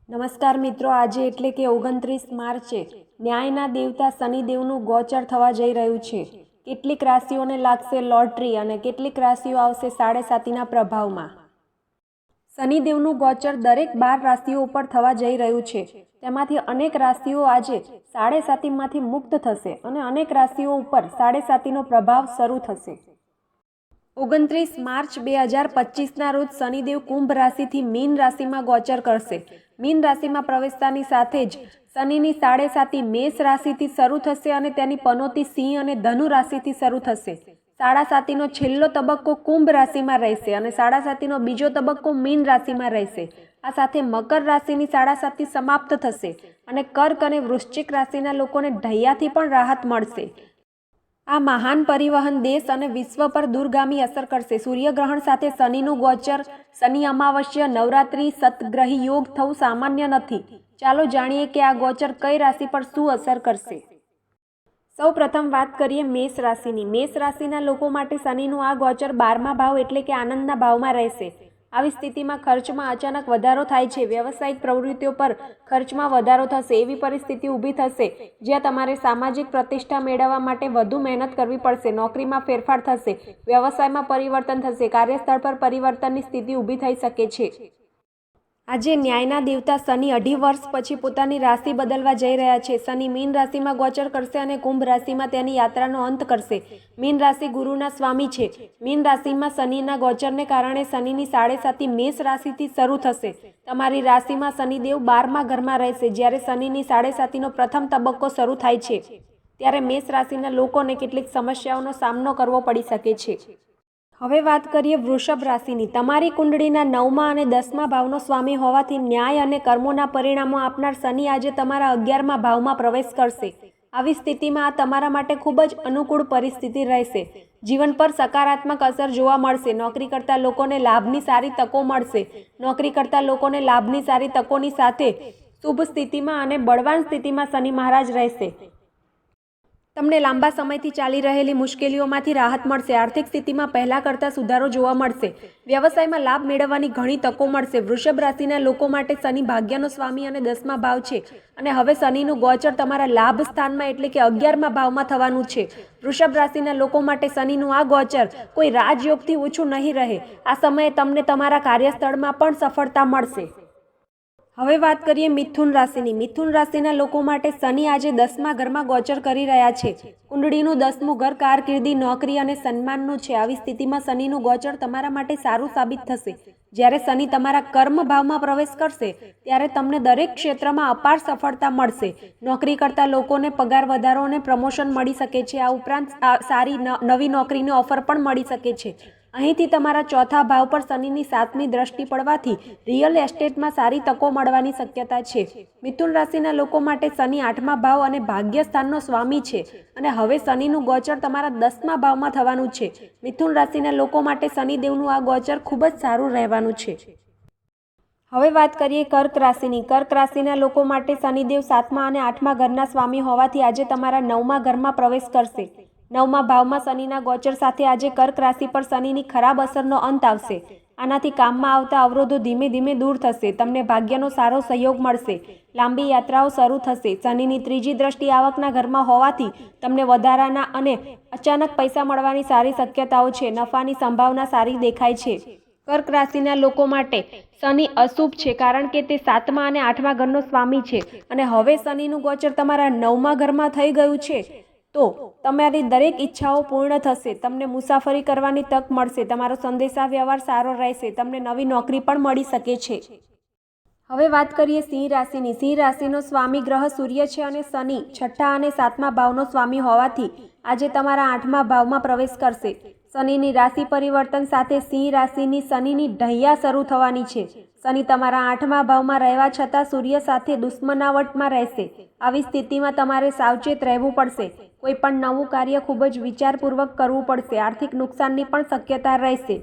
નમસ્કાર મિત્રો, આજે એટલે કે 29 માર્ચે ન્યાયના દેવતા શનિદેવનું ગોચર થવા જઈ રહ્યું છે। કેટલીક રાશિઓને લાગશે લોટરી અને કેટલીક રાશિઓ આવશે 7.5ના પ્રભાવમાં। શનિદેવનું ગોચર દરેક 12 રાશિઓ ઉપર થવા જઈ રહ્યું છે। તેમાંથી અનેક રાશિઓ આજે 7.5માંથી મુક્ત થશે અને અનેક રાશિઓ ઉપર 7.5નો પ્રભાવ શરૂ થશે। 29 માર્ચ 2025ના રોજ શનિદેવ કુંભ રાશિથી મીન રાશિમાં ગોચર કરશે। મીન રાશિમાં પ્રવેશતાની સાથે જ શનિની 7.5 મેષ રાશિથી શરૂ થશે અને તેની પનોતી સિંહ અને ધનુ રાશિથી શરૂ થશે। 7.5નો છેલ્લો તબક્કો કુંભ રાશિમાં રહેશે અને 7.5નો બીજો તબક્કો મીન રાશિમાં રહેશે। આ સાથે મકર રાશિની 7.5 સમાપ્ત થશે અને કર્ક અને વૃશ્ચિક રાશિના લોકોને ઢૈયાથી પણ રાહત મળશે। આ મહાન પરિવહન દેશ અને વિશ્વ પર દૂરગામી અસર કરશે। સૂર્યગ્રહણ સાથે શનિનું ગોચર, શનિ અમાવસ્યા, નવરાત્રિ, સતગ્રહી યોગ થવું સામાન્ય નથી। ચાલો જાણીએ કે આ ગોચર કઈ રાશિ પર શું અસર કરશે। સૌ પ્રથમ વાત કરીએ મેષ રાશિની। મેષ રાશિના લોકો માટે શનિનું આ ગોચર 12મા ભાવ એટલે કે આનંદના ભાવમાં રહેશે। આવી સ્થિતિમાં ખર્ચમાં અચાનક વધારો થાય છે। વ્યવસાયિક પ્રવૃત્તિઓ પર ખર્ચમાં વધારો થશે। એવી પરિસ્થિતિ ઊભી થશે જ્યાં તમારે સામાજિક પ્રતિષ્ઠા મેળવવા માટે વધુ મહેનત કરવી પડશે। નોકરીમાં ફેરફાર થશે, વ્યવસાયમાં પરિવર્તન થશે, કાર્યસ્થળ પર પરિવર્તનની સ્થિતિ ઊભી થઈ શકે છે। આજે ન્યાયના દેવતા શનિ 2.5 વર્ષ પછી પોતાની રાશિ બદલવા જઈ રહ્યા છે। શનિ મીન રાશિમાં ગોચર કરશે અને કુંભ રાશિમાં તેની યાત્રાનો અંત કરશે। મીન રાશિ ગુરુના સ્વામી છે। મીન રાશિમાં શનિના ગોચરને કારણે શનિની 7.5 મેષ રાશિથી શરૂ થશે। તમારી રાશિમાં શનિદેવ 12મા ઘરમાં રહેશે। જ્યારે શનિની 7.5નો પ્રથમ તબક્કો શરૂ થાય છે ત્યારે મેષ રાશિના લોકોને કેટલીક સમસ્યાઓનો સામનો કરવો પડી શકે છે। હવે વાત કરીએ વૃષભ રાશિની। તમારી કુંડળીના 9મા અને 10મા ભાવનો સ્વામી હોવાથી ન્યાય અને કર્મોના પરિણામો આપનાર શનિ આજે તમારા 11મા ભાવમાં પ્રવેશ કરશે। આવી સ્થિતિમાં આ તમારા માટે ખૂબ જ અનુકૂળ પરિસ્થિતિ રહેશે। જીવન પર સકારાત્મક અસર જોવા મળશે। નોકરી કરતા લોકોને લાભની સારી તકો મળશે। નોકરી કરતા લોકોને લાભની સારી તકોની સાથે શુભ સ્થિતિમાં અને બળવાન સ્થિતિમાં શનિ મહારાજ રહેશે। તમને લાંબા સમયથી ચાલી રહેલી મુશ્કેલીઓમાંથી રાહત મળશે। આર્થિક સ્થિતિમાં પહેલા કરતાં સુધારો જોવા મળશે। વ્યવસાયમાં લાભ મેળવવાની ઘણી તકો મળશે। વૃષભ રાશિના લોકો માટે શનિ ભાગ્યનો સ્વામી અને 10મા ભાવ છે અને હવે શનિનું ગોચર તમારા લાભ સ્થાનમાં એટલે કે 11મા ભાવમાં થવાનું છે। વૃષભ રાશિના લોકો માટે શનિનું આ ગોચર કોઈ રાજયોગથી ઓછું નહીં રહે। આ સમયે તમને તમારા કાર્યસ્થળમાં પણ સફળતા મળશે। હવે વાત કરીએ મિથુન રાશિની। મિથુન રાશિના લોકો માટે શનિ આજે 10મા ઘરમાં ગોચર કરી રહ્યા છે। કુંડળીનું 10મું ઘર કારકિર્દી, નોકરી અને સન્માનનું છે। આવી સ્થિતિમાં શનિનું ગોચર તમારા માટે સારું સાબિત થશે। જ્યારે શનિ તમારા કર્મ ભાવમાં પ્રવેશ કરશે ત્યારે તમને દરેક ક્ષેત્રમાં અપાર સફળતા મળશે। નોકરી કરતા લોકોને પગાર વધારો અને પ્રમોશન મળી શકે છે। આ ઉપરાંત સારી નવી નોકરીની ઓફર પણ મળી શકે છે। અહીંથી તમારા 4થા ભાવ પર શનિની 7મી દ્રષ્ટિ પડવાથી રિયલ એસ્ટેટમાં સારી તકો મળવાની શક્યતા છે। મિથુન રાશિના લોકો માટે શનિ 8મા ભાવ અને ભાગ્ય સ્થાનનો સ્વામી છે અને હવે શનિનું ગોચર તમારા 10મા ભાવમાં થવાનું છે। મિથુન રાશિના લોકો માટે શનિદેવનું આ ગોચર ખૂબ જ સારું રહેવાનું છે। હવે વાત કરીએ કર્ક રાશિની। કર્ક રાશિના લોકો માટે શનિદેવ 7મા અને 8મા ઘરના સ્વામી હોવાથી આજે તમારા 9મા ઘરમાં પ્રવેશ કરશે। 9મા ભાવમાં શનિના ગોચર સાથે આજે કર્ક રાશિ પર શનિની ખરાબ અસરનો અંત આવશે। આનાથી કામમાં આવતા અવરોધો ધીમે ધીમે દૂર થશે। તમને ભાગ્યનો સારો સહયોગ મળશે। લાંબી યાત્રાઓ શરૂ થશે। શનિની 3જી દ્રષ્ટિ આવકના ઘરમાં હોવાથી તમને વધારાના અને અચાનક પૈસા મળવાની સારી શક્યતાઓ છે। નફાની સંભાવના સારી દેખાય છે। કર્ક રાશિના લોકો માટે શનિ અશુભ છે કારણ કે તે 7મા અને 8મા ઘરનો સ્વામી છે અને હવે શનિનું ગોચર તમારા 9મા ઘરમાં થઈ ગયું છે તો તમારી દરેક ઈચ્છાઓ પૂર્ણ થશે। તમને મુસાફરી કરવાની તક મળશે। તમારો સંદેશા વ્યવહાર સારો રહેશે। તમને નવી નોકરી પણ મળી શકે છે। હવે વાત કરીએ સિંહ રાશિની। સિંહ રાશિનો સ્વામી ગ્રહ સૂર્ય છે અને શનિ 6ઠા અને 7મા ભાવનો સ્વામી હોવાથી આજે તમારા 8મા ભાવમાં પ્રવેશ કરશે। શનિની રાશિ પરિવર્તન સાથે સિંહ રાશિની શનિની ઢૈયા શરૂ થવાની છે। શનિ તમારા 8મા ભાવમાં રહેવા છતાં સૂર્ય સાથે દુશ્મનાવટમાં રહેશે। આવી સ્થિતિમાં તમારે સાવચેત રહેવું પડશે। કોઈ પણ નવું કાર્ય ખૂબ જ વિચારપૂર્વક કરવું પડશે। આર્થિક નુકસાનની પણ શક્યતા રહેશે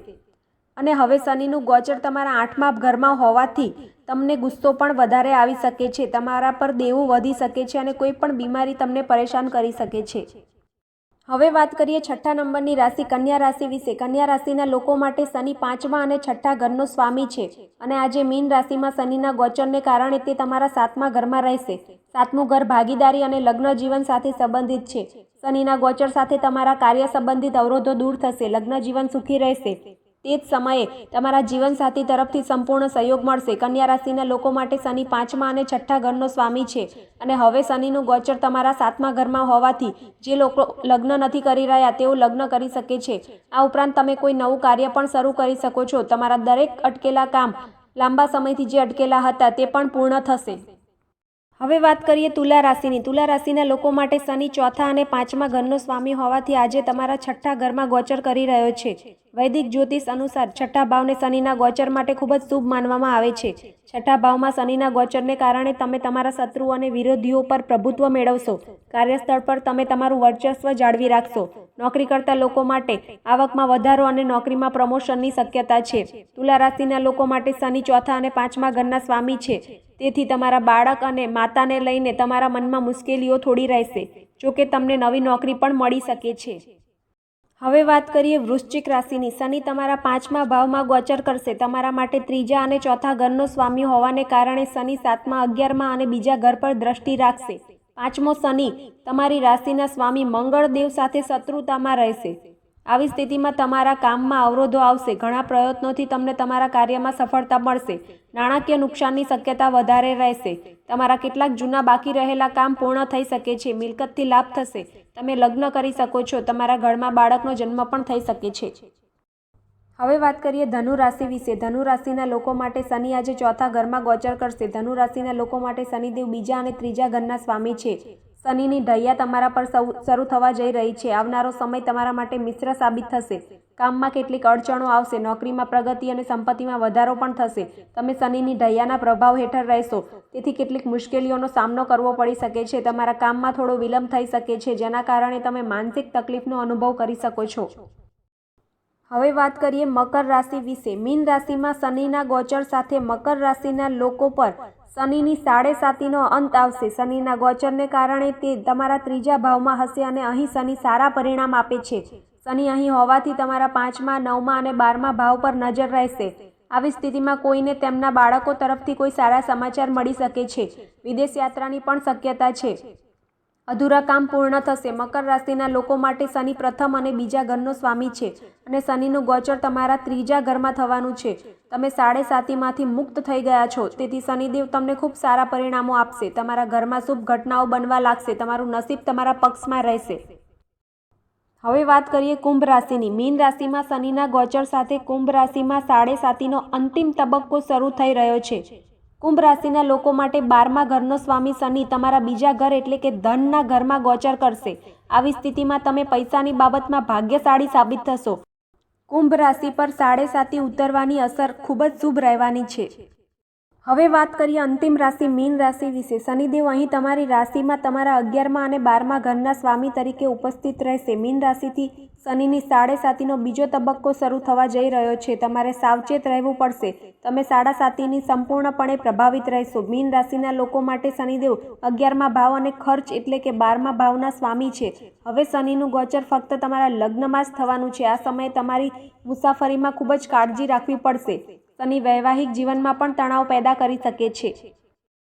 અને હવે શનિનું ગોચર તમારા 8મા ઘરમાં હોવાથી તમને ગુસ્સો પણ વધારે આવી શકે છે। તમારા પર દેવું વધી શકે છે અને કોઈ પણ બીમારી તમને પરેશાન કરી શકે છે। હવે વાત કરીએ છઠ્ઠા નંબરની રાશિ કન્યા રાશિ વિશે. કન્યા રાશિના લોકો માટે શનિ 5મા અને છઠ્ઠા ઘરનો સ્વામી છે અને આજે મીન રાશિમાં શનિના ગોચરને કારણે તે તમારા 7મા ઘરમાં રહેશે. 7મું ઘર ભાગીદારી અને લગ્ન જીવન સાથે સંબંધિત છે. શનિના ગોચર સાથે તમારા કાર્ય સંબંધિત અવરોધો દૂર થશે. લગ્ન જીવન સુખી રહેશે. તે જ સમયે તમારા જીવનસાથી તરફથી સંપૂર્ણ સહયોગ મળશે. કન્યા રાશિના લોકો માટે શનિ 5મા અને છઠ્ઠા ઘરનો સ્વામી છે અને હવે શનિનું ગોચર તમારા 7મા ઘરમાં હોવાથી જે લોકો લગ્ન નથી કરી રહ્યા તેઓ લગ્ન કરી શકે છે. આ ઉપરાંત તમે કોઈ નવું કાર્ય પણ શરૂ કરી શકો છો. તમારા દરેક અટકેલા કામ લાંબા સમયથી જે અટકેલા હતા તે પણ પૂર્ણ થશે. હવે વાત કરીએ તુલા રાશિની. તુલા રાશિના લોકો માટે શનિ 4થા અને 5મા ઘરનો સ્વામી હોવાથી આજે તમારા છઠ્ઠા ઘરમાં ગોચર કરી રહ્યો છે. વૈદિક જ્યોતિષ અનુસાર છઠ્ઠા ભાવને શનિના ગોચર માટે ખૂબ જ શુભ માનવામાં આવે છે. છઠ્ઠા ભાવમાં શનિના ગોચરને કારણે તમે તમારા શત્રુઓ અને વિરોધીઓ પર પ્રભુત્વ મેળવશો. કાર્યસ્થળ પર તમે તમારું વર્ચસ્વ જાળવી રાખશો. નોકરી કરતા લોકો માટે આવકમાં વધારો અને નોકરીમાં પ્રમોશનની શક્યતા છે. તુલા રાશિના લોકો માટે શનિ 4થા અને 5મા ઘરના સ્વામી છે. તેથી તમારા બાળક અને માતાને લઈને તમારા મનમાં મુશ્કેલીઓ થોડી રહેશે. જોકે તમને નવી નોકરી પણ મળી શકે છે. હવે વાત કરીએ વૃશ્ચિક રાશિની. શનિ તમારા 5મા ભાવમાં ગોચર કરશે. તમારા માટે 3જા અને 4થા ઘરનો સ્વામી હોવાને કારણે શનિ 7મા 11મા અને બીજા ઘર પર દ્રષ્ટિ રાખશે. 5મો શનિ તમારી રાશિના સ્વામી મંગળદેવ સાથે શત્રુતામાં રહેશે. આવી સ્થિતિમાં તમારા કામમાં અવરોધો આવશે. ઘણા પ્રયત્નોથી તમને તમારા કાર્યમાં સફળતા મળશે. નાણાકીય નુકસાનની શક્યતા વધારે રહેશે. તમારા કેટલાક જૂના બાકી રહેલા કામ પૂર્ણ થઈ શકે છે. મિલકતથી લાભ થશે. તમે લગ્ન કરી શકો છો. તમારા ઘરમાં બાળકનો જન્મ પણ થઈ શકે છે. હવે વાત કરીએ ધનુ રાશિ વિશે. ધનુ રાશિના લોકો માટે શનિ આજે 4થા ઘરમાં ગોચર કરશે. ધનુ રાશિના લોકો માટે શનિદેવ 2જા અને 3જા ઘરના સ્વામી છે. શનિની ઢૈયા તમારા પર શરૂ થવા જઈ રહી છે. આવનારો સમય તમારા માટે મિશ્ર સાબિત થશે. કામમાં કેટલીક અડચણો આવશે. નોકરીમાં પ્રગતિ અને સંપત્તિમાં વધારો પણ થશે. તમે શનિની ઢૈયાના પ્રભાવ હેઠળ રહેશો, તેથી કેટલીક મુશ્કેલીઓનો સામનો કરવો પડી શકે છે. તમારા કામમાં થોડો વિલંબ થઈ શકે છે, જેના કારણે તમે માનસિક તકલીફનો અનુભવ કરી શકો છો. હવે વાત કરીએ મકર રાશિ વિશે. મીન રાશિમાં શનિના ગોચર સાથે મકર રાશિના લોકો પર શનિની 7.5નો અંત આવશે. શનિના ગોચરને કારણે તે તમારા 3જા ભાવમાં હશે અને અહીં શનિ સારા પરિણામ આપે છે. શનિ અહીં હોવાથી તમારા 5મા, 9મા અને 12મા ભાવ પર નજર રહેશે. આવી સ્થિતિમાં કોઈને તેમના બાળકો તરફથી કોઈ સારા સમાચાર મળી શકે છે. વિદેશ યાત્રાની પણ શક્યતા છે. અધૂરા કામ પૂર્ણ થશે. મકર રાશિના લોકો માટે શનિ પ્રથમ અને બીજા ઘરનો સ્વામી છે અને શનિનું ગોચર તમારા 3જા ઘરમાં થવાનું છે. તમે 7.5માંથી મુક્ત થઈ ગયા છો, તેથી શનિદેવ તમને ખૂબ સારા પરિણામો આપશે. તમારા ઘરમાં શુભ ઘટનાઓ બનવા લાગશે. તમારું નસીબ તમારા પક્ષમાં રહેશે. હવે વાત કરીએ કુંભ રાશિની. મીન રાશિમાં શનિના ગોચર સાથે કુંભ રાશિમાં 7.5નો અંતિમ તબક્કો શરૂ થઈ રહ્યો છે. કુંભ રાશિના લોકો માટે 12મા ઘરનો સ્વામી શનિ તમારા બીજા ઘર એટલે કે ધનના ઘરમાં ગોચર કરશે. આવી સ્થિતિમાં તમે પૈસાની બાબતમાં ભાગ્યશાળી સાબિત થશો. કુંભ રાશિ પર 7.5 ઉતરવાની અસર ખૂબ જ શુભ રહેવાની છે. હવે વાત કરીએ અંતિમ રાશિ મીન રાશિ વિશે. શનિદેવ અહીં તમારી રાશિમાં તમારા 11મા અને 12મા ઘરના સ્વામી તરીકે ઉપસ્થિત રહેશે. મીન રાશિથી શનિની 7.5નો બીજો તબક્કો શરૂ થવા જઈ રહ્યો છે. તમારે સાવચેત રહેવું પડશે. તમે 7.5ની સંપૂર્ણપણે પ્રભાવિત રહેશો. મીન રાશિના લોકો માટે શનિદેવ 11મા ભાવ અને ખર્ચ એટલે કે 12મા ભાવના સ્વામી છે. હવે શનિનું ગોચર ફક્ત તમારા લગ્નમાં જ થવાનું છે. આ સમયે તમારી મુસાફરીમાં ખૂબ જ કાળજી રાખવી પડશે. શનિ વૈવાહિક જીવનમાં પણ તણાવ પેદા કરી શકે છે.